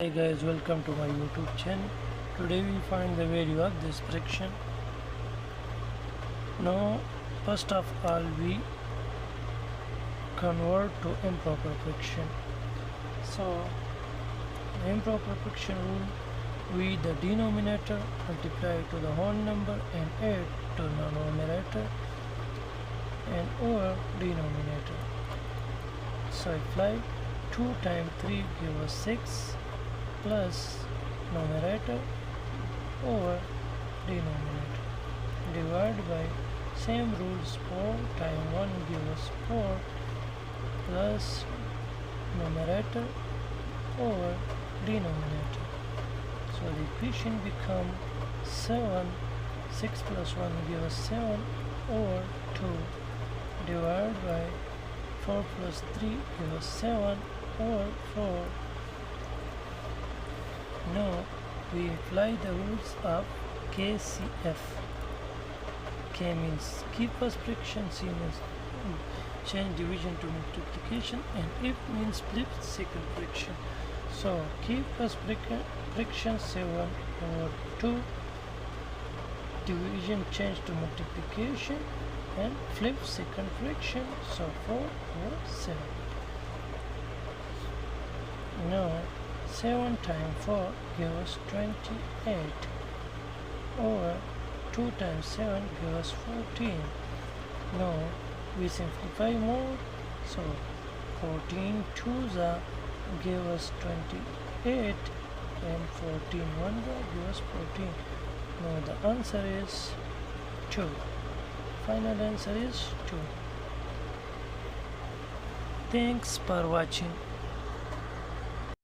Hey guys, welcome to my YouTube channel. Today we find the value of this fraction. Now, first of all, we convert to improper fraction. So, improper fraction rule: we the denominator multiply to the whole number and add to the numerator and over denominator. So, apply 2 times 3 give us 6 plus numerator over denominator, divide by same rules. 4 times 1 gives us 4 plus numerator over denominator. So the equation become 7. 6 plus 1 gives us 7 over 2, divided by 4 plus 3 gives us 7 over 4. Now we apply the rules of KCF. K means keep first fraction, C means change division to multiplication, and F means flip second fraction. So keep first fraction 7 over 2, division change to multiplication, and flip second fraction, so 4 over 7. Now 7 times 4 gives us 28 over 2 times 7 gives us 14. Now we simplify more, so 14 twos give us 28 and 14 ones give us 14. Now the answer is 2. Final answer is 2. Thanks for watching.